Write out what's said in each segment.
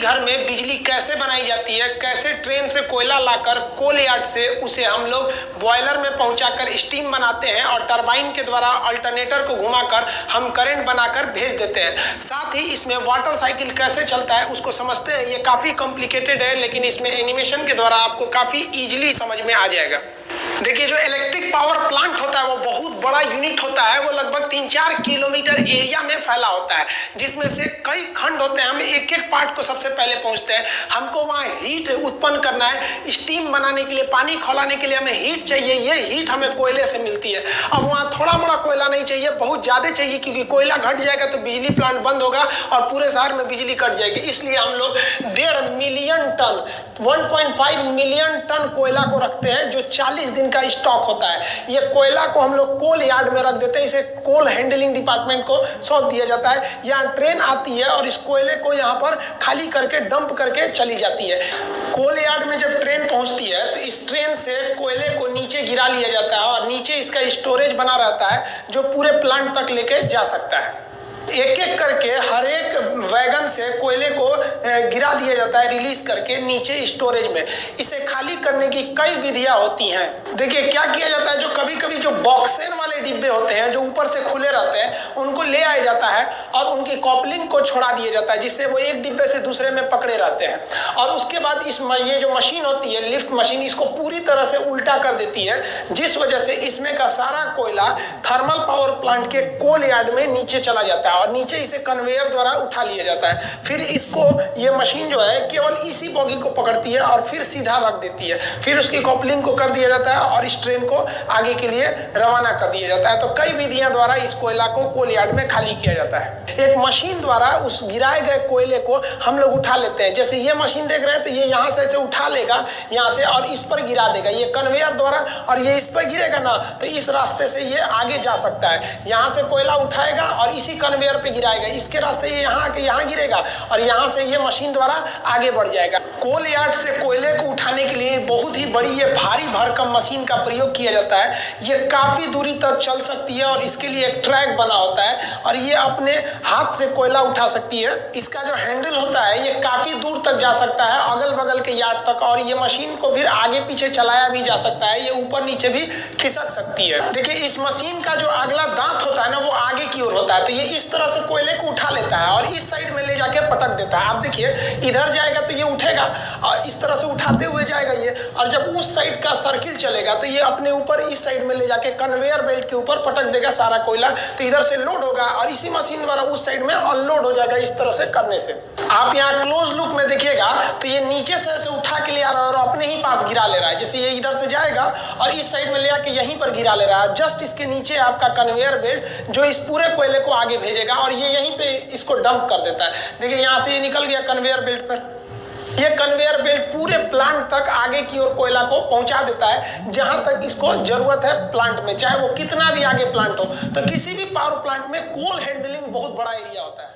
घर में बिजली कैसे बनाई जाती है, कैसे ट्रेन से कोयला लाकर कोल यार्ड से उसे हम लोग बॉयलर में पहुंचाकर स्टीम बनाते हैं और टरबाइन के द्वारा अल्टरनेटर को घुमाकर हम करंट बनाकर भेज देते हैं। साथ ही इसमें वाटर साइकिल कैसे चलता है उसको समझते हैं। ये काफी कॉम्प्लिकेटेड है, लेकिन इसमें एनिमेशन के द्वारा आपको काफी इजीली समझ में आ जाएगा। देखिए, जो इलेक्ट्रिक पावर प्लांट होता है वो बहुत बड़ा यूनिट होता है। वो लगभग 3-4 किलोमीटर एरिया में फैला होता है, जिसमें से कई खंड होते हैं। हम एक एक पार्ट को सबसे पहले पहुंचते हैं। हमको वहाँ हीट उत्पन्न करना है, स्टीम बनाने के लिए, पानी खौलाने के लिए हमें हीट चाहिए। ये हीट हमें कोयले से मिलती है। अब वहाँ थोड़ा मोड़ा कोयला नहीं चाहिए, बहुत ज्यादा चाहिए, क्योंकि कोयला घट जाएगा तो बिजली प्लांट बंद होगा और पूरे शहर में बिजली कट जाएगी। इसलिए हम लोग 1.5 मिलियन टन 1.5 मिलियन टन कोयला को रखते हैं, जो 40 दिन का स्टॉक होता है। ये कोयला को हम लोग कोल यार्ड में रख देते हैं। इसे कोल हैंडलिंग डिपार्टमेंट को सौंप दिया जाता है। यहाँ ट्रेन आती है और इस कोयले को यहाँ पर खाली करके डंप करके चली जाती है। कोल यार्ड में जब ट्रेन पहुंचती है तो इस ट्रेन से कोयले को नीचे गिरा लिया जाता है और नीचे इसका स्टोरेज बना रहता है, जो पूरे प्लांट तक लेके जा सकता है। एक एक करके हर एक वैगन से कोयले को गिरा दिया जाता है, रिलीज करके नीचे स्टोरेज में। इसे खाली करने की कई विधियां होती हैं। देखिए क्या किया जाता है, जो कभी कभी जो बॉक्सेन वाले डिब्बे होते हैं जो ऊपर से खुले रहते हैं, उनको ले आया जाता है और उनकी कॉपलिंग को छोड़ा दिया जाता है, जिससे वो एक डिब्बे से दूसरे में पकड़े रहते हैं। और उसके बाद ये जो मशीन होती है, लिफ्ट मशीन, इसको पूरी तरह से उल्टा कर देती है, जिस वजह से इसमें का सारा कोयला थर्मल पावर प्लांट के कोल यार्ड में नीचे चला जाता है और नीचे इसे कन्वेयर द्वारा उठा लिया जाता है। फिर इसको ये मशीन जो है केवल इसी बोगी को पकड़ती है और फिर सीधा रख देती है। फिर उसकी कॉपलिंग को कर दिया जाता है और इस ट्रेन को आगे के लिए रवाना कर दिया जाता है। तो कई विधियां द्वारा इस कोयला को कोल यार्ड में खाली किया जाता है। एक मशीन द्वारा उस गिराए गए कोयले को हम लोग उठा लेते हैं। जैसे ये मशीन देख रहे हैं, तो ये यहाँ से ऐसे उठा लेगा यहाँ से और इस पर गिरा देगा, ये कन्वेयर द्वारा, और ये इस पर गिरेगा ना तो इस रास्ते से ये आगे जा सकता है। यहाँ से कोयला उठाएगा और इसी कन्वेयर पे गिराएगा, इसके रास्ते ये यहाँ आके यहाँ गिरेगा और यहाँ से ये मशीन द्वारा आगे बढ़ जाएगा। कोल यार्ड से कोयले को उठाने के लिए बहुत ही बड़ी ये भारी भरकम मशीन का प्रयोग किया जाता है। ये काफी दूरी तक चल सकती है और इसके लिए एक ट्रैक बना होता है और ये अपने हाथ से कोयला उठा सकती है। इसका जो हैंडल होता है ये काफी दूर तक जा सकता है, अगल बगल के यार्ड तक, और ये मशीन को फिर आगे पीछे चलाया भी जा सकता है। ये ऊपर नीचे भी खिसक सकती है। देखिए, इस मशीन का जो अगला दांत होता है ना, वो आगे की ओर होता है, तो ये इस तरह से कोयले को उठा लेता है और इस साइड में ले जाके पटक देता है। आप देखिए, इधर जाएगा तो ये उठेगा और इस तरह से उठाते हुए जाएगा ये, और जब उस साइड का सर्किल चलेगा तो ये अपने ऊपर इस साइड में ले जाके कन्वेयर बेल्ट के ऊपर पटक देगा सारा कोयला। तो इधर से लोड होगा और इसी मशीन द्वारा उस साइड में अनलोड हो जाएगा। इस तरह से करने से आप यहाँ क्लोज लुक में देखिएगा तो ये नीचे से ऐसे उठा के ले आ रहा है और अपने ही पास गिरा ले रहा है। जैसे ये इधर से जाएगा और इस साइड में ले आके यहीं पर गिरा ले रहा है। जस्ट इसके नीचे आपका कन्वेयर बेल्ट जो इस पूरे कोयले को आगे भेजेगा और ये यहीं पे इसको डंप कर देता है। देखिए, यहाँ से ये निकल गया कन्वेयर बेल्ट पर। ये कन्वेयर बेल्ट पूरे प्लांट तक आगे की ओर कोयला को पहुंचा देता है, जहां तक इसको जरूरत है प्लांट में, चाहे वो कितना भी आगे प्लांट हो। तो किसी भी पावर प्लांट में कोल हैंडलिंग बहुत बड़ा एरिया होता है,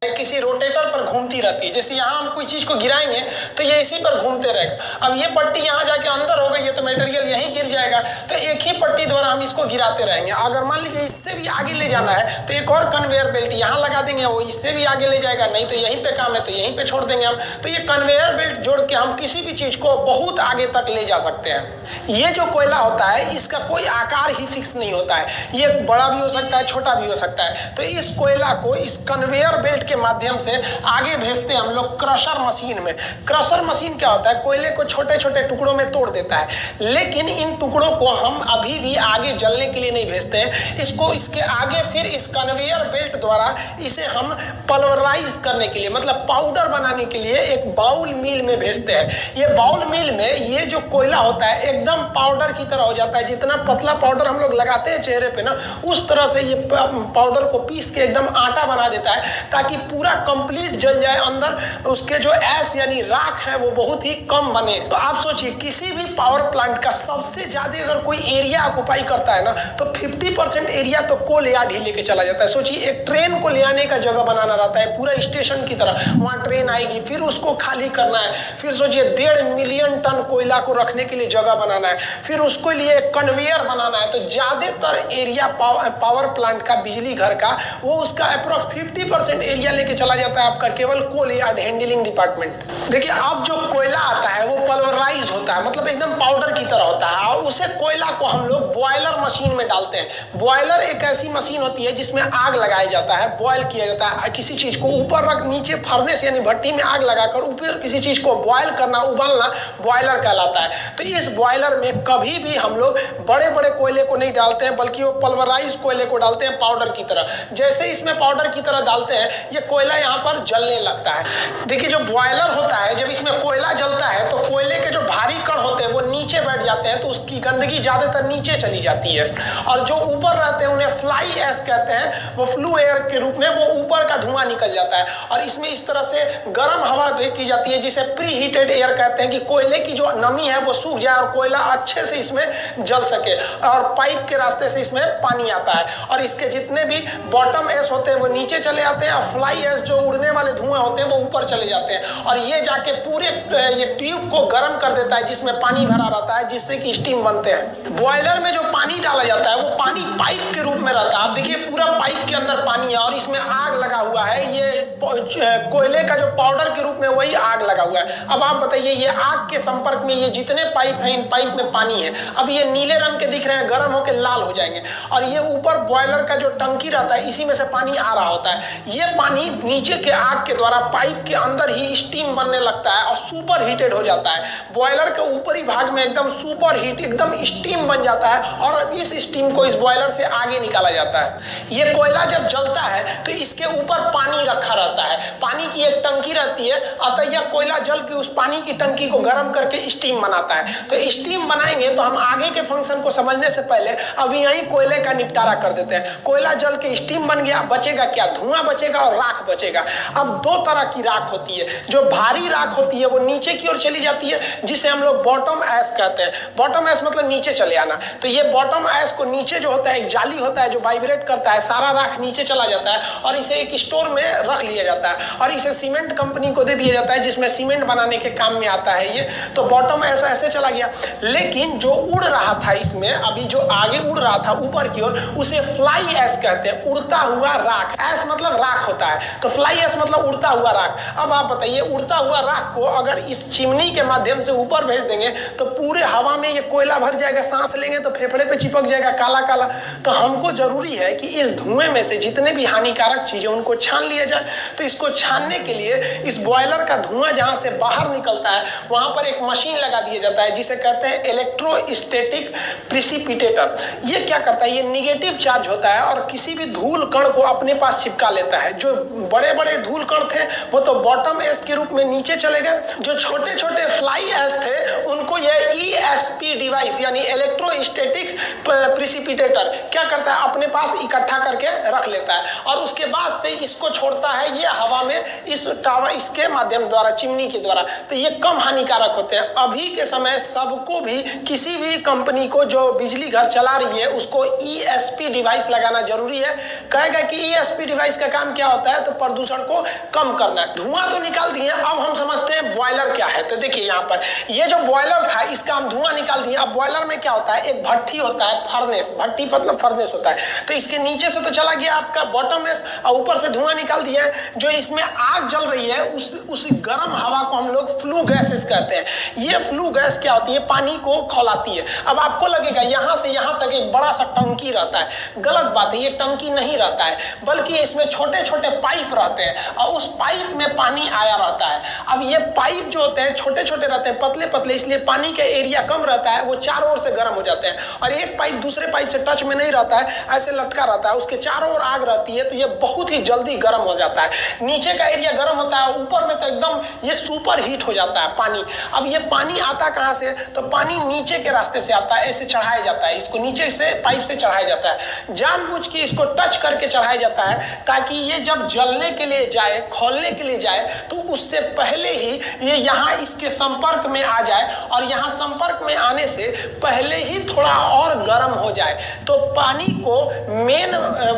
किसी रोटेटर पर घूमती रहती है। जैसे यहाँ हम कोई चीज को गिराएंगे तो ये इसी पर घूमते रहेगा। अब ये पट्टी यहाँ जाके अंदर हो गई है तो मटेरियल यहीं गिर जाएगा, तो एक ही पट्टी द्वारा हम इसको गिराते रहेंगे। अगर मान लीजिए इससे भी आगे ले जाना है तो एक और कन्वेयर बेल्ट यहाँ लगा देंगे, वो इससे भी आगे ले जाएगा। नहीं तो यहीं पे काम है तो यहीं पे छोड़ देंगे हम। तो ये कन्वेयर बेल्ट जोड़ के हम किसी भी चीज को बहुत आगे तक ले जा सकते हैं। ये जो कोयला होता है इसका कोई आकार ही फिक्स नहीं होता है, ये बड़ा भी हो सकता है, छोटा भी हो सकता है। तो इस कोयला को इस कन्वेयर बेल्ट के माध्यम से आगे भेजते हैं हम लोग क्रशर मशीन में। क्रशर मशीन क्या होता है, कोयले को छोटे छोटे टुकड़ों में तोड़ देता है, लेकिन इन टुकड़ों को हम अभी भी आगे जलने के लिए नहीं भेजते हैं। इसको इसके आगे फिर इस कन्वेयर बेल्ट द्वारा इसे हम पल्वराइज करने के लिए, मतलब पाउडर बनाने के लिए एक बाउल मिल में भेजते हैं। ये बाउल मिल में ये जो कोयला होता है एकदम पाउडर की तरह हो जाता है। जितना पतला पाउडर हम लोग लगाते हैं चेहरे पे ना, उस तरह से ये पाउडर को पीस के एकदम आटा बना देता है, ताकि पूरा कंप्लीट जल जाए। अंदर उसके जो ऐश यानी राख है वो बहुत ही कम बने। तो आप सोचिए, किसी भी पावर प्लांट का सबसे ज्यादा अगर कोई एरिया ऑक्युपाई करता है ना, तो 50% एरिया तो कोल यार्ड ही लेके चला जाता है। सोचिए, एक ट्रेन को ले आने का जगह बनाना रहता है पूरा स्टेशन की तरह। वहां ट्रेन आएगी, फिर उसको खाली करना है, फिर सोचिए 1.5 मिलियन टन कोयला को रखने के लिए जगह बनाना है, फिर उसके लिए कन्वेयर बनाना है। तो ज्यादातर एरिया पावर प्लांट का, बिजली घर का, वो उसका अप्रोक्स 50% एरिया लेके चला जाता है आपका केवल कोल यार्ड हैंडलिंग डिपार्टमेंट। देखिए अब जो कोयला आता है वो पल्वराइज होता है, मतलब एकदम पाउडर की तरह होता है, और उसे कोयला को हम लोग बॉयलर मशीन में डालते हैं। बॉयलर एक ऐसी मशीन होती है जिसमें आग लगाया जाता है, बॉयल किया जाता है, किसी चीज को ऊपर रख नीचे फर्नेस यानी भट्टी में आग लगाकर ऊपर किसी चीज को बॉयल करना, उबालना बॉयलर कहलाता है। तो इस बॉयलर में कभी भी हम लोग बड़े बड़े कोयले को नहीं डालते हैं, बल्कि वो पल्वराइज कोयले को डालते हैं पाउडर की तरह। जैसे इसमें पाउडर की तरह डालते हैं ये कोयला यहाँ पर जलने लगता है। देखिए जो बॉयलर होता है जब इसमें कोयला जलता है तो कोयले के जो भारी कण होते हैं वो नीचे बैठ जाते हैं, तो उसकी गंदगी ज्यादातर नीचे चली जाती है, और जो ऊपर रहते हैं उन्हें फ्लाई एश कहते हैं, वो फ्लू एयर के रूप में वो ऊपर का धुआं निकल जाता है। और इसमें इस तरह से गर्म हवा की जाती है जिसे प्री हीटेड एयर कहते हैं, कि कोयले की जो नमी है वो सूख जाए और कोयला अच्छे से इसमें जल सके, और पाइप के रास्ते से इसमें पानी आता है, और इसके जितने भी बॉटम एश होते हैं वो नीचे चले आते हैं, और फ्लाई एश जो उड़ने वाले धुआं होते हैं वो ऊपर चले जाते हैं, और ये जाके पूरे ये ट्यूब को गर्म कर देता है जिसमें पानी भरा रहता है, जिससे कि स्टीम बनते हैं। बॉयलर में जो पानी डाला जाता है वो पानी पाइप के रूप में रहता है। आप देखिए पूरा पाइप के अंदर पानी है और इसमें आग लगा हुआ है, ये कोयले का जो पाउडर के रूप में वही आग लगा हुआ है। अब आप बताइए ये आग के संपर्क में ये जितने पाइप हैं इन पाइप में पानी है, अब ये नीले रंग के दिख रहे हैं, गर्म होकर लाल हो जाएंगे, और ये ऊपर बॉयलर का जो टंकी रहता है इसी में से पानी आ रहा होता है। ये पानी नीचे के आग के द्वारा पाइप के अंदर ही स्टीम बनने लगता है और सुपर हीटेड हो जाता है। बॉयलर के ऊपरी भाग में एकदम सुपर हीट एकदम स्टीम बन जाता है, और इस स्टीम को इस बॉयलर से आगे निकाला जाता है। ये कोयला जब जलता है तो इसके ऊपर पानी रखा रहता है, पानी की एक टंकी रहती है, अतः यह कोयला जल के उस पानी की टंकी को गर्म करके स्टीम बनाता है। तो स्टीम बनाएंगे तो हम आगे के फंक्शन को समझने से पहले अभी यही कोयले का निपटारा कर देते हैं। कोयला जल के स्टीम बन गया, बचेगा क्या? धुआं बचेगा और राख बचेगा। अब दो तरह की राख होती है, जो भारी राख होती है वो नीचे की ओर चली जाती है, जिसे हम लोग बॉटम ऐश कहते हैं। बॉटम ऐश मतलब नीचे चले आना। तो ये बॉटम ऐश को नीचे जो होता है एक जाली होता है जो वाइब्रेट करता है, सारा राख नीचे चला जाता है और इसे एक स्टोर में रख लिया जाता है, और इसे सीमेंट कंपनी को दे दिया जाता है जिसमें सीमेंट बनाने के काम में आता है ये। तो बॉटम ऐसा ऐसे चला गया, लेकिन जो उड़ रहा था इसमें अभी जो आगे उड़ रहा था ऊपर की ओर, उसे फ्लाई ऐश कहते हैं, उड़ता हुआ राख। ऐश मतलब राख होता है, तो फ्लाई ऐश मतलब उड़ता हुआ राख। अब आप बताइए उड़ता हुआ राख को अगर इस चिमनी के माध्यम से ऊपर भेज देंगे तो पूरे हवा में ये कोयला भर जाएगा, सांस लेंगे तो फेफड़े पे चिपक जाएगा काला काला। तो हमको जरूरी है कि इस धुएं में से जितने भी हानिकारक चीजें उनको छान लिया जाए। तो इसको छानने के लिए इस बॉयलर का धुआं जहां से बाहर निकलता है वहां पर एक मशीन लगा दिया जाता है जिसे कहते हैं इलेक्ट्रोस्टैटिक प्रिसिपिटेटर। ये क्या करता है? ये निगेटिव चार्ज होता है और किसी भी धूल कण को अपने पास चिपका लेता है। जो बड़े बड़े धूल कण थे वो तो बॉटम ऐश के रूप में नीचे चले गए, जो छोटे छोटे फ्लाई ऐश थे उनको यह ESP डिवाइस यानी इलेक्ट्रोस्टैटिक्स प्रिसिपिटेटर क्या करता है? अपने पास इकट्ठा करके रख लेता है, और उसके बाद से इसको छोड़ता है ये हवा में इस टावर इसके माध्यम द्वारा, चिमनी के द्वारा। तो ये कम हानिकारक होते हैं। अभी के समय सबको भी किसी भी कंपनी को जो बिजली घर चला रही है उसको ESP डिवाइस लगाना जरूरी है। कहेगा कि ESP डिवाइस का काम क्या होता है? तो प्रदूषण को कम करना। धुआं तो निकाल दिए, अब हम समझते हैं बॉयलर क्या है। तो देखिए यहाँ पर ये जो बॉयलर था इसका हम धुआं निकाल दिए। अब बॉयलर में क्या होता है? एक भट्टी होता है, फर्नेस, भट्टी मतलब फर्नेस होता है। तो इसके नीचे से तो चला गया आपका बॉटम ऐश और ऊपर से धुआं निकाल दिया है। जो इसमें आग जल रही है उस गर्म हवा को हम लोग फ्लू गैसेस कहते हैं। ये फ्लू गैस क्या होती है? पानी को खौलाती है। अब आपको लगेगा यहाँ से यहाँ तक एक बड़ा सा टंकी रहता है। गलत बात है, ये टंकी नहीं रहता है, बल्कि इसमें छोटे छोटे पाइप रहते हैं और उस पाइप में पानी आया रहता है। अब ये पाइप जो होते हैं छोटे छोटे रहते हैं, पतले पतले, इसलिए पानी का एरिया कम रहता है, वो चारों ओर से गर्म हो जाते हैं। और एक पाइप दूसरे पाइप से टच में नहीं रहता है, ऐसे लटका रहता है, उसके चारों ओर आग रहती है, तो ये बहुत ही जल्दी गर्म हो जाता है। नीचे का एरिया गर्म होता है, ऊपर में तो एकदम ये सुपर हीट हो जाता है पानी। अब ये पानी आता कहाँ से? तो पानी नीचे के रास्ते से आता है, ऐसे चढ़ाया जाता है, इसको नीचे से पाइप से चढ़ाया जाता है। जानबूझ के इसको टच करके चढ़ाया जाता है ताकि ये जब जलने के लिए जाए, खोलने के लिए जाए, तो उससे पहले ही ये यहाँ इसके संपर्क में आ जाए, और यहाँ संपर्क में आने से पहले ही थोड़ा और गर्म हो जाए। तो पानी को मेन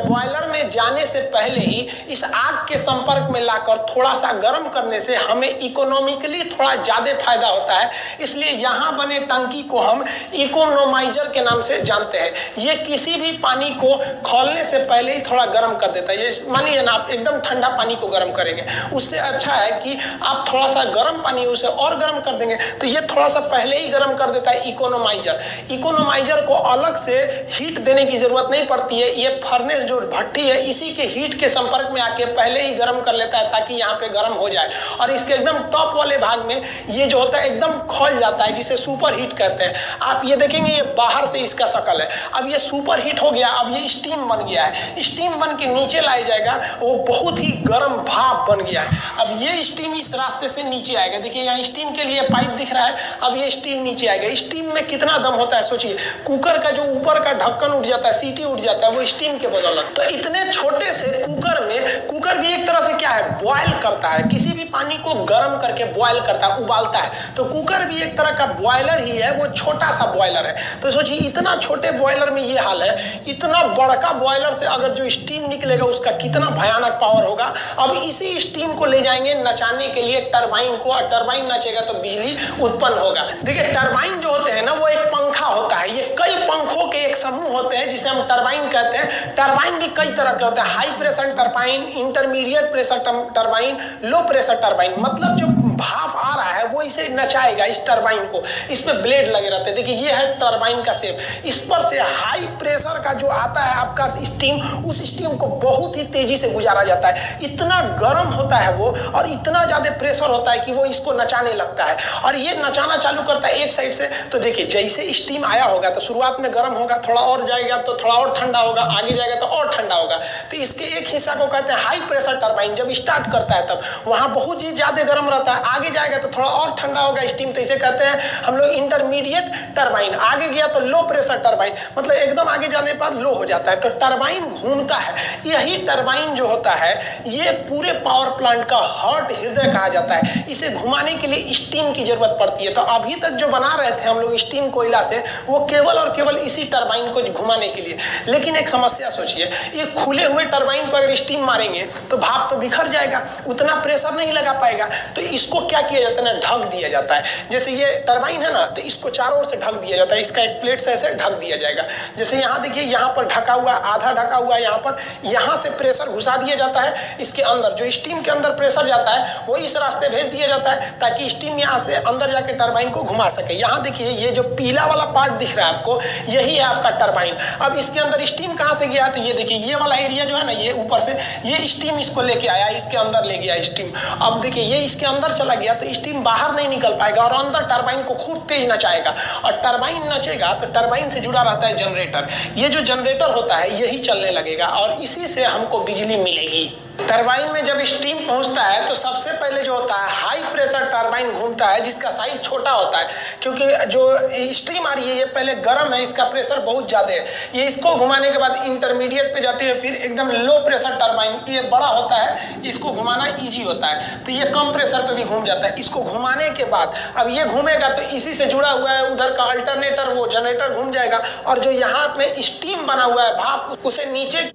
बॉयलर में जाने से पहले ही इस आग के संपर्क में ला लाकर थोड़ा सा गर्म करने से हमें इकोनॉमिकली थोड़ा ज्यादा फायदा होता है। इसलिए यहाँ बने टंकी को हम इकोनोमाइजर के नाम से जानते हैं। ये किसी भी पानी को खौलने से पहले ही थोड़ा गर्म कर देता है। ये मानिए ना, आप एकदम ठंडा पानी को गर्म करेंगे, उससे अच्छा है कि आप थोड़ा सा गर्म पानी उसे और गर्म कर देंगे, तो ये थोड़ा सा पहले ही गर्म कर देता है इकोनोमाइजर। इकोनोमाइजर को अलग से हीट देने की जरूरत नहीं पड़ती है। ये फर्नेस जो भट्टी है इसी के हीट के संपर्क में आके पहले ही गर्म कर लेता है ताकि यहाँ पे गर्म हो जाए। और इसके एकदम टॉप वाले भाग में ये जो होता है एकदम खोल जाता है, जिसे सुपर हीट कहते हैं। आप ये देखेंगे ये बाहर से इसका शकल है। अब ये सुपर हीट हो गया, अब ये स्टीम बन गया है। स्टीम बन के नीचे लाया जाएगा, वो बहुत ही गर्म भाप बन गया है। अब ये स्टीम इस रास्ते से नीचे आएगा। देखिए यहाँ स्टीम के लिए पाइप दिख रहा है, अब ये स्टीम नीचे आएगा। स्टीम में कितना दम होता है सोचिए, कुकर का जो ऊपर का ढक्कन उठ जाता है, सीटी उठ जाता है, वो स्टीम के बदौलत। तो इतने छोटे से कुकर में, कुकर भी एक तरह से क्या है, बॉयल करता है, किसी भी पानी को गर्म करके बॉयल करता है, उबालता है। तो कुकर भी एक तरह का बॉयलर ही है, वो छोटा सा बॉयलर है। तो सोचिए इतना छोटे बॉयलर में ये हाल है, इतना बड़का बॉयलर से अगर जो स्टीम निकलेगा उसका कितना भयानक पावर होगा। अब इसी स्टीम को ले जाएंगे नचाने के लिए टरबाइन को, और टरबाइन नचेगा तो बिजली उत्पन्न होगा। देखिए टरबाइन जो होते हैं ना, वो एक पंखा होता है। ये कई पंखों के एक समूह होते हैं जिसे हम टरबाइन कहते हैं। टरबाइन भी कई तरह के होते हैं, high pressure turbine, intermediate pressure turbine, low pressure turbine. मतलब जो भाप आ रहा है वो इसे नचाएगा, इस टरबाइन को। इसमें ब्लेड लगे रहते हैं। देखिए ये है टरबाइन का शेप। इस पर से हाई प्रेशर का जो आता है आपका स्टीम, उस स्टीम को बहुत ही तेजी से गुजारा जाता है। इतना गर्म होता है वो, और इतना ज्यादा प्रेशर होता है कि वो इसको नचाने लगता है, और ये नचाना चालू करता है एक साइड से। तो देखिए जैसे स्टीम आया होगा तो शुरुआत में गर्म होगा, थोड़ा और जाएगा तो थोड़ा और ठंडा होगा, आगे जाएगा तो और ठंडा होगा। तो इसके एक हिस्सा को कहते हैं हाई प्रेशर टरबाइन। जब स्टार्ट करता है तब वहां बहुत ही ज्यादा गर्म रहता है, आगे जाएगा तो थोड़ा और ठंडा होगा स्टीम, तो इसे कहते हैं हम लोग इंटरमीडिएट टरबाइन। आगे गया तो लो प्रेशर टरबाइन, मतलब एकदम आगे जाने पर लो हो जाता है। तो टरबाइन घूमता है। यही टरबाइन जो होता है ये पूरे पावर प्लांट का हार्ट, हृदय कहा जाता है। इसे घुमाने के लिए स्टीम की जरूरत पड़ती है। तो अभी तक जो बना रहे थे हम लोग स्टीम कोयला से, वो केवल और केवल इसी टरबाइन को घुमाने के लिए। लेकिन एक समस्या सोचिए, ये खुले हुए टरबाइन पर अगर स्टीम मारेंगे तो भाप तो बिखर जाएगा, उतना प्रेशर नहीं लगा पाएगा। तो इसको क्या किया जाता है ना, ढक दिया जाता है। जैसे ये टरबाइन है ना, तो इसको चारों ओर से ढक दिया जाता है। इसका एक प्लेट से ऐसे ढक दिया जाएगा। जैसे यहाँ देखिए, यहाँ पर ढका हुआ, आधा ढका हुआ, यहाँ पर, यहाँ से प्रेशर घुसा दिया जाता है इसके अंदर। जो स्टीम के अंदर प्रेशर जाता है वो इस रास्ते भेज दिया जाता है ताकि स्टीम यहाँ से अंदर जाके टरबाइन को घुमा सके। यहाँ देखिए ये जो पीला वाला पार्ट दिख रहा है आपको, यही है आपका टरबाइन। अब इसके अंदर स्टीम कहाँ से गया, तो ये देखिए ये वाला एरिया जो है ना, ये ऊपर से ये स्टीम इसको लेके आया, इसके अंदर ले गया स्टीम। अब देखिए ये इसके अंदर चला गया तो स्टीम बाहर नहीं निकल पाएगा, और अंदर टरबाइन को खूब तेज नचाएगा। और टरबाइन नचेगा तो टरबाइन से जुड़ा रहता है जनरेटर। ये जो जनरेटर होता है यही चलने लगेगा, और इसी से हमको बिजली मिलेगी। टरबाइन में जब स्टीम पहुंचता है तो सबसे पहले जो होता है हाई प्रेशर टरबाइन घूमता है, जिसका साइज छोटा होता है, क्योंकि जो स्टीम आ रही है ये पहले गर्म है, इसका प्रेशर बहुत ज्यादा है। ये इसको घुमाने के बाद इंटरमीडिएट पे जाती है, फिर एकदम लो प्रेशर टरबाइन, ये बड़ा होता है, इसको घुमाना इजी होता है, तो ये कम प्रेशर पे भी घूम जाता है। इसको घुमाने के बाद अब ये घूमेगा तो इसी से जुड़ा हुआ है उधर का अल्टरनेटर, वो जनरेटर घूम जाएगा, और जो यहाँ में स्टीम बना हुआ है भाप, उसे नीचे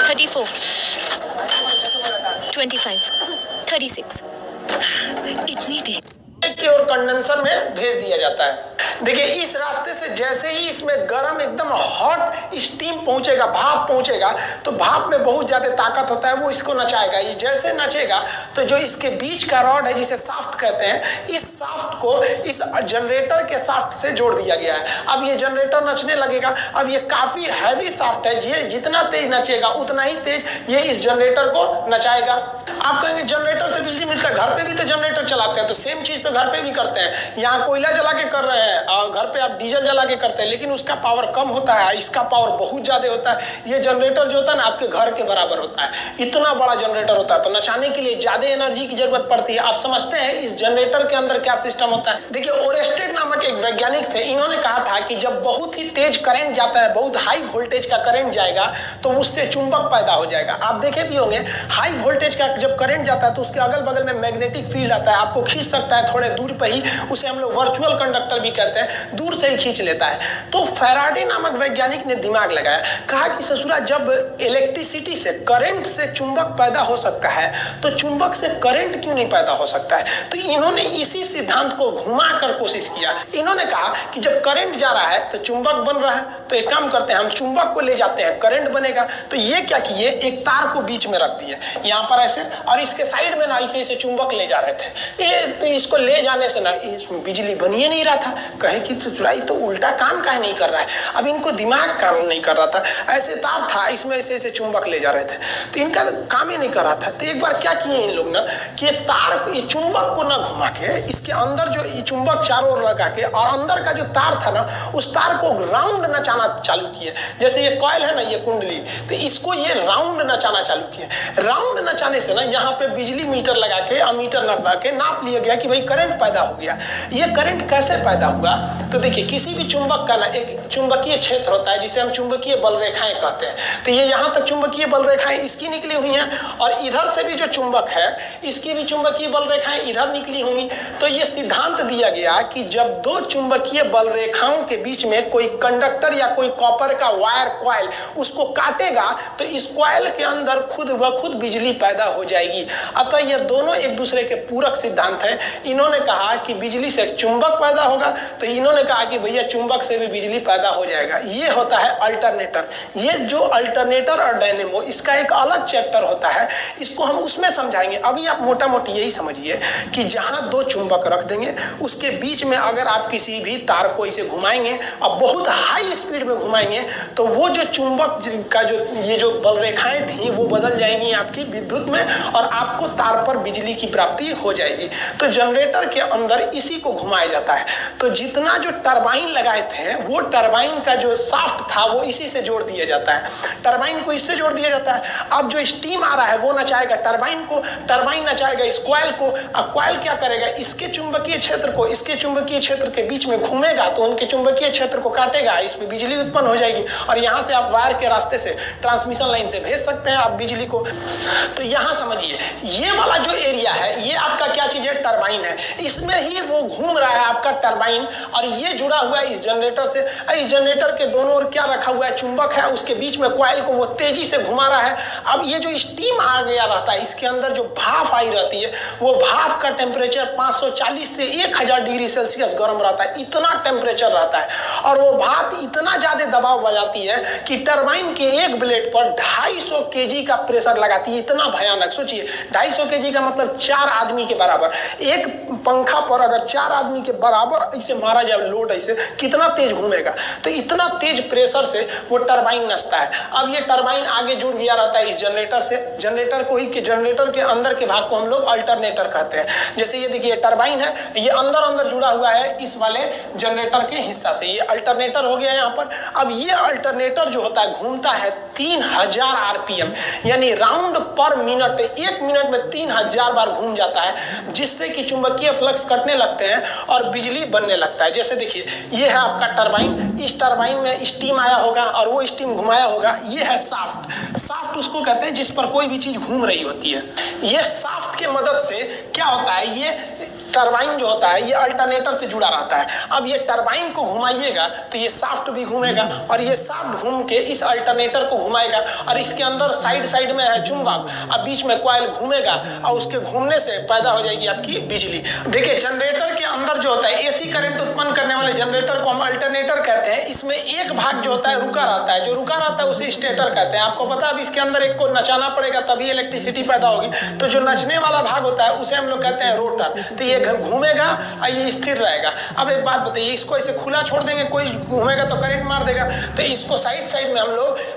34 25 36 इतनी देर की ओर कंडेंसर में भेज दिया जाता है। देखिए इस रास्ते से जैसे ही इसमें गर्म एकदम हॉट स्टीम पहुंचेगा, भाप पहुंचेगा, तो भाप में बहुत ज्यादा ताकत होता है, वो इसको नचाएगा। ये जैसे नचेगा तो जो इसके बीच का रॉड है जिसे शाफ्ट कहते हैं, इस शाफ्ट को इस जनरेटर के शाफ्ट से जोड़ दिया गया है। अब ये जनरेटर नचने लगेगा। अब ये काफी हैवी शाफ्ट है, ये जितना तेज नचेगा उतना ही तेज ये इस जनरेटर को नचाएगा। आप कहेंगे जनरेटर से बिजली मिलता है, घर पे भी तो जनरेटर चलाते हैं, तो सेम चीज तो घर पे भी करते हैं। यहाँ कोयला जला के कर रहे हैं और घर पे आप डीजल जला के करते हैं, लेकिन उसका पावर कम होता है, इसका पावर बहुत ज्यादा होता है। ये जनरेटर जो होता है ना आपके घर के बराबर होता है, इतना बड़ा जनरेटर होता है। तो नचाने के लिए ज्यादा एनर्जी की जरूरत पड़ती है। आप समझते हैं इस जनरेटर के अंदर क्या सिस्टम होता है। देखिए ओरेस्टेड नामक एक वैज्ञानिक थे, इन्होंने कहा था कि जब बहुत ही तेज करंट जाता है, बहुत हाई वोल्टेज का करंट जाएगा, तो उससे चुंबक पैदा हो जाएगा। आप देखे भी होंगे हाई वोल्टेज का जब करंट जाता है तो उसके अगल बगल में मैग्नेटिक फील्ड आता है, आपको खींच सकता है थोड़े दूर पर ही। उसे हम लोग वर्चुअल कंडक्टर भी कहते हैं। कहते हैं, दूर से ही खींच लेता है। तो फैराडे नामक वैज्ञानिक ने दिमाग लगाया, कहा कि ससुरा जब इलेक्ट्रिसिटी से, करंट से चुंबक पैदा हो सकता है तो चुंबक से करंट क्यों नहीं पैदा हो सकता है। तो इन्होंने इसी सिद्धांत को घुमाकर कोशिश किया। इन्होंने कहा कि जब करंट जा रहा है तो चुंबक बन रहा है, तो एक काम करते हैं, हम चुंबक को ले जाते हैं, करंट बनेगा। तो ये क्या किए, एक तार को बीच में रख दिए यहाँ पर ऐसे, और इसके साइड में ना ऐसे चुंबक ले जा रहे थे। ये इसको ले जाने से ना बिजली बन ही नहीं रहा था। कहे कि चुराई तो उल्टा काम काहे नहीं कर रहा है। अब इनको दिमाग काम नहीं कर रहा था, ऐसे तार था, इसमें ऐसे चुंबक ले जा रहे थे, तो इनका काम ही नहीं कर रहा था। तो एक बार क्या किए इन लोग ना कि तार, ये चुंबक को ना घुमा के इसके अंदर जो ये चुंबक चारों ओर लगा के, और अंदर का जो तार था ना उस तार को राउंड नचाना चालू किए। जैसे ये कॉइल है ना, ये कुंडली, तो इसको ये राउंड नचाना चालू किए। राउंड नचाने से ना यहाँ पे बिजली मीटर लगा के, अमीटर लगा के नाप लिया गया कि भाई करंट पैदा हो गया। ये करंट कैसे पैदा हुआ, तो देखिए किसी भी चुंबक का ना एक चुंबकीय क्षेत्र होता है जिसे हम चुंबकीय बल रेखाएं कहते हैं। तो ये यहाँ तक चुंबकीय बल रेखाएं इसकी निकली हुई हैं, और इधर से भी जो चुंबक है इसकी भी चुंबकीय बल रेखाएं इधर निकली हुई। तो ये सिद्धांत दिया गया कि जब दो चुंबकीय बल रेखाओं के बीच में कोई कंडक्टर या कोई कॉपर का वायर, कॉइल उसको काटेगा तो इस कॉइल के अंदर खुद ब खुद बिजली पैदा हो जाएगी। अतः ये दोनों एक दूसरे के पूरक सिद्धांत हैं। इन्होंने कहा कि बिजली से चुंबक पैदा होगा, तो इन्होंने कहा कि भैया चुंबक से भी बिजली पैदा हो जाएगा। ये होता है अल्टरनेटर। ये जो अल्टरनेटर और डायनेमो, इसका एक अलग चैप्टर होता है, इसको हम उसमें समझाएंगे। अभी आप मोटा मोटी यही समझिए कि जहां दो चुंबक रख देंगे उसके बीच में अगर आप किसी भी तार को इसे घुमाएंगे और बहुत हाई स्पीड में घुमाएंगे तो वो जो चुंबक का जो ये जो बल रेखाएं थी वो बदल जाएंगी आपकी विद्युत में, और आपको तार पर बिजली की प्राप्ति हो जाएगी। तो जनरेटर के अंदर इसी को घुमाया जाता है। तो जितना जो टरबाइन लगाए थे वो टरबाइन का जो शाफ्ट था वो इसी से जोड़ दिया जाता है, टरबाइन को इससे जोड़ दिया जाता है। अब जो स्टीम आ रहा है वो नचाएगा टरबाइन को, टरबाइन नचाएगा इस कॉइल को, अब कॉइल क्या करेगा, इसके चुंबकीय क्षेत्र को इसके चुंबकीय क्षेत्र के बीच में घूमेगा तो उनके चुंबकीय क्षेत्र को काटेगा, इसमें बिजली उत्पन्न हो जाएगी, और यहाँ से आप वायर के रास्ते से, ट्रांसमिशन लाइन से भेज सकते हैं आप बिजली को। तो यहाँ समझिए ये वाला जो एरिया है ये आपका क्या चीज है, टरबाइन है। इसमें ही वो घूम रहा है आपका टरबाइन, और ये जुड़ा हुआ है इस जनरेटर से। इस जनरेटर के दोनों ओर क्या रखा हुआ है, चुंबक है, उसके बीच में कॉइल को वो तेजी से घुमा रहा है। अब ये जो स्टीम आ गया रहता है इसके अंदर जो भाप आई रहती है वो भाप का टेम्परेचर 540 से 1000 डिग्री सेल्सियस गर्म रहता है, इतना टेम्परेचर रहता है। और वो भाप इतना ज्यादा दबाव बजाती है कि टरबाइन के एक ब्लेड पर 250 केजी का प्रेशर लगाती है। इतना भयानक, सोचिए 250 केजी का मतलब 4 आदमी के बराबर। एक पंखा पर अगर 4 आदमी के बराबर इसे मारा जाए लोड, ऐसे कितना तेज घूमेगा। तो इतना तेज प्रेशर से वो टरबाइन नचता है। अब ये टरबाइन आगे जुड़ गया रहता है इस जनरेटर से, जनरेटर को ही, जनरेटर के अंदर के भाग को हम लोग अल्टरनेटर कहते हैं। जैसे ये देखिए टरबाइन है, ये अंदर अंदर जुड़ा हुआ है इस वाले जनरेटर के हिस्सा से, ये अल्टरनेटर हो गया यहाँ पर। अब ये अल्टरनेटर जो होता है घूमता है 3000 आरपीएम, यानी राउंड पर मिनट, 1 मिनट में 3000 बार घूम जाता है, जिससे कि चुंबकीय फ्लक्स कटने लगते हैं और बिजली बनने लगता है। जैसे देखिए ये है आपका टरबाइन, इस टरबाइन में स्टीम आया होगा और वो स्टीम घुमाया होगा। ये है शाफ्ट, शाफ्ट उसको कहते हैं जिस पर कोई भी चीज घूम रही होती है। ये शाफ्ट के मदद से क्या होता है, ये टरबाइन जो होता है ये अल्टरनेटर से जुड़ा रहता है। अब ये टरबाइन को घुमाइएगा तो ये शाफ्ट भी घूमेगा, और ये शाफ्ट घूम के इस अल्टरनेटर को घुमाएगा, और इसके अंदर साइड साइड में है चुंबक, अब बीच में कॉइल घूमेगा और उसके घूमने से पैदा हो जाएगी आपकी बिजली। देखिए जनरेटर के अंदर जो होता है एसी करंट उत्पन्न करने वाले जनरेटर को हम अल्टरनेटर कहते हैं। इसमें एक भाग जो होता है रुका रहता है, जो रुका रहता है उसे स्टेटर कहते हैं। आपको पता है अब इसके अंदर एक को नचाना पड़ेगा तभी इलेक्ट्रिसिटी पैदा होगी, तो जो नचने वाला भाग होता है उसे हम लोग कहते हैं रोटर। तो ये घूमेगा और ये स्थिर रहेगा। अब एक बात बताइए, इसको ऐसे खुला छोड़ देंगे, कोई घूमेगा तो करंट मार देगा। तो इसको साइड साइड में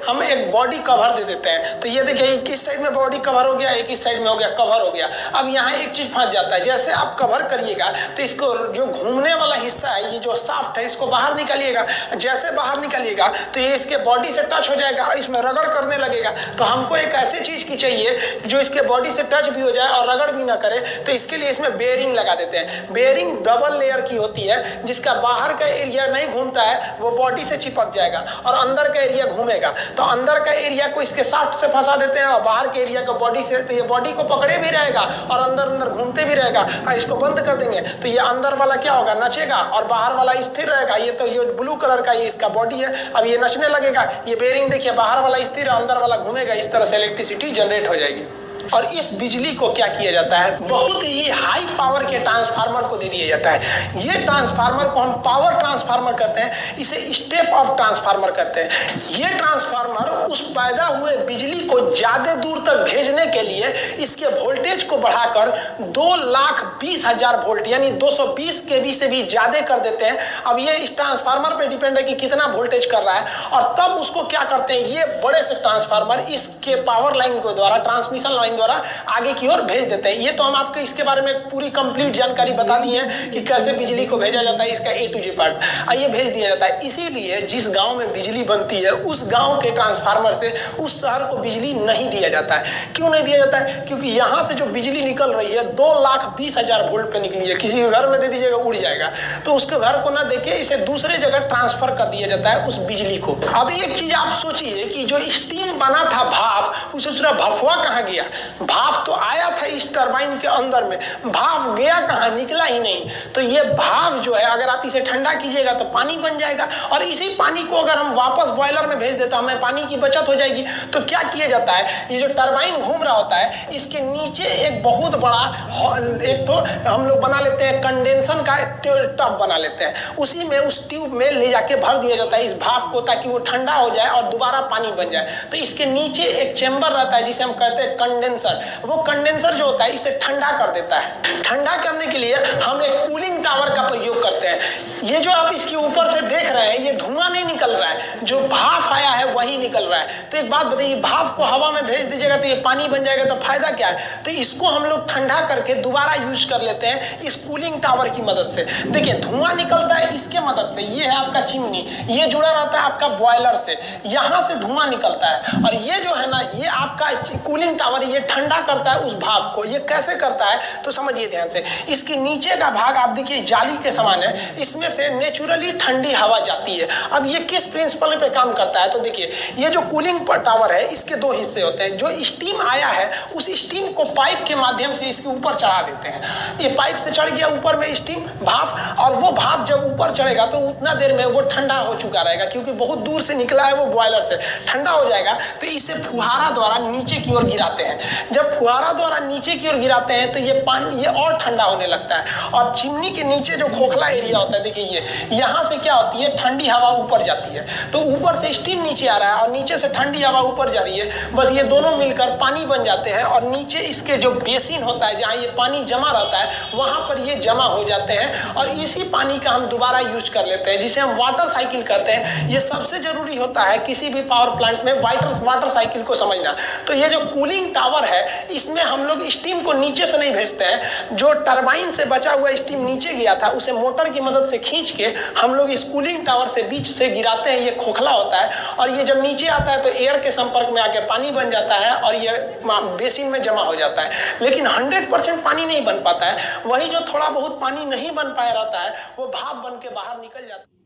हम एक बॉडी कवर दे देते हैं। तो ये देखिए एक इस साइड में बॉडी कवर हो गया, एक इस साइड में हो गया, कवर हो गया। अब यहाँ एक चीज फंस जाता है, जैसे आप कवर करिएगा तो इसको जो घूमने वाला हिस्सा है, ये जो शाफ्ट है, इसको बाहर निकालिएगा। जैसे बाहर निकालिएगा तो ये इसके बॉडी से टच हो जाएगा, इसमें रगड़ करने लगेगा। तो हमको एक ऐसी चीज की चाहिए जो इसके बॉडी से टच भी हो जाए और रगड़ भी ना करे, तो इसके लिए इसमें बेयरिंग लगा देते हैं। बेयरिंग डबल लेयर की होती है, जिसका बाहर का एरिया नहीं घूमता है, वो बॉडी से चिपक जाएगा और अंदर का एरिया घूमेगा। तो अंदर का एरिया को इसके शाफ्ट से फंसा देते हैं और बाहर के एरिया को बॉडी से, तो ये बॉडी को पकड़े भी रहेगा और अंदर अंदर घूमते भी रहेगा। इसको बंद कर देंगे तो ये अंदर वाला क्या होगा, नचेगा, और बाहर वाला स्थिर रहेगा। ये तो ये ब्लू कलर का ये इसका बॉडी है, अब ये नचने लगेगा। ये बेयरिंग देखिए, बाहर वाला स्थिर, अंदर वाला घूमेगा। इस तरह से इलेक्ट्रिसिटी जनरेट हो जाएगी। और इस बिजली को क्या किया जाता है, बहुत ही हाई पावर के ट्रांसफार्मर को दे दिया जाता है। ये ट्रांसफार्मर को हम पावर ट्रांसफार्मर कहते हैं, इसे स्टेप अप ट्रांसफार्मर कहते हैं। ये ट्रांसफार्मर उस पैदा हुए बिजली को ज्यादा दूर तक भेजने के लिए इसके वोल्टेज को बढ़ाकर 2,20,000 वोल्ट यानी 220 केवी से भी ज्यादा कर देते हैं। अब ये इस ट्रांसफार्मर पे डिपेंड है कि कितना वोल्टेज कर रहा है, और तब उसको क्या करते हैं, ये बड़े से ट्रांसफार्मर इसके पावर लाइन के द्वारा, ट्रांसमिशन लाइन द्वारा आगे की ओर भेज देते हैं। ये तो हम आपको इसके बारे में पूरी कंप्लीट जानकारी बता दी है कि कैसे बिजली को भेजा जाता है, इसका A to Z पार्ट ये भेज दिया जाता है। इसीलिए जिस गांव में बिजली बनती है उस गांव के ट्रांसफार्मर से उस शहर को बिजली नहीं दिया जाता है। क्यों नहीं दिया जाता है, क्योंकि यहाँ से जो बिजली निकल रही है 2,20,000 वोल्ट पे निकली है। किसी के घर में दे दीजिएगा उड़ जाएगा, तो उसके घर को ना देके इसे दूसरे जगह ट्रांसफर कर दिया जाता है उस बिजली को। अब एक चीज आप सोचिए कि जो स्टीम बना था भाप, उसे दूसरा भफुआ कहाँ गया। भाप तो आया था इस टरबाइन के अंदर में, भाप गया कहाँ, निकला ही नहीं। तो ये भाप जो है, अगर आप इसे ठंडा कीजिएगा तो पानी बन जाएगा, और इसी पानी को अगर हम वापस बॉयलर में भेज देते हैं, हमें पानी की बचत हो जाएगी। तो क्या किया जाता है, ये जो टरबाइन घूम रहा होता है इसके नीचे एक बहुत बड़ा एक तो हम लोग बना लेते हैं, कंडेंसर का टब बना लेते हैं। उसी में उस ट्यूब में ले जाके भर दिया जाता है इस भाप को, ताकि वो ठंडा हो जाए और दोबारा पानी बन जाए। तो इसके नीचे एक चेंबर रहता है जिसे हम कहते हैं कंडेंसर। वो कंडेंसर जो होता है इसे ठंडा कर देता है। ठंडा करने के लिए हम एक कूलिंग टावर का प्रयोग करते हैं। ये जो आप इसके ऊपर से देख रहे हैं, ये धुआं नहीं निकल रहा है, जो भाप आया है वही निकल रहा है। तो एक बात बताइए, भाप को हवा में भेज दीजिएगा तो ये पानी बन जाएगा, तो फायदा क्या है। तो इसको हम लोग ठंडा करके दोबारा यूज कर लेते हैं इस कूलिंग टावर की मदद से। देखिए धुआं निकलता है इसके मदद से, ये है आपका चिमनी, ये जुड़ा रहता है आपका बॉयलर से, यहाँ से धुआं निकलता है। और ये जो है ना, ये आपका कूलिंग टावर ये ठंडा करता है उस भाप को। ये कैसे करता है तो समझिए ध्यान से। इसके नीचे का भाग आप देखिए जाली के समान है, इसमें से नेचुरली ठंडी हवा जाती है। अब ये किस प्रिंसिपल पे काम करता है तो देखिए, ये जो कूलिंग टावर है इसके दो हिस्से होते हैं। जो स्टीम आया है उस स्टीम को पाइप के माध्यम से इसके ऊपर चढ़ा देते हैं। ये पाइप से चढ़ गया ऊपर में स्टीम भाप, और वो भाप जब ऊपर चढ़ेगा तो उतना देर में वो ठंडा हो चुका रहेगा, क्योंकि बहुत दूर से निकला है वो बॉयलर से, ठंडा हो जाएगा। तो इसे फुहारा द्वारा नीचे की ओर गिराते हैं। जब फुहारा द्वारा नीचे की ओर गिराते हैं तो ये पानी ये और ठंडा होने लगता है। और चिमनी के नीचे जो खोखला एरिया होता है, देखिए ये यहाँ से क्या होती है, ठंडी हवा ऊपर जाती है। तो ऊपर से स्टीम नीचे आ रहा है और नीचे से ठंडी हवा ऊपर जा रही है, बस ये दोनों मिलकर पानी बन जाते हैं। और नीचे इसके जो बेसिन होता है जहाँ ये पानी जमा रहता है, वहां पर ये जमा हो जाते हैं, और इसी पानी का हम दोबारा यूज कर लेते हैं, जिसे हम वाटर साइकिल कहते हैं। ये सबसे जरूरी होता है किसी भी पावर प्लांट में वाटर साइकिल को समझना। तो ये जो कूलिंग टावर है, इसमें हम लोग स्टीम को नीचे से नहीं भेजते हैं। जो टरबाइन से बचा हुआ स्टीम नीचे गया था, उसे मोटर की मदद से खींच के हम लोग इस कूलिंग टावर से बीच से गिराते हैं। ये खोखला होता है, और ये जब नीचे आता है तो एयर के संपर्क में आके पानी बन जाता है और ये बेसिन में जमा हो जाता है। लेकिन 100% पानी नहीं बन पाता है, वही जो थोड़ा बहुत पानी नहीं बन पाया रहता है वो भाप बन के बाहर निकल जाता है।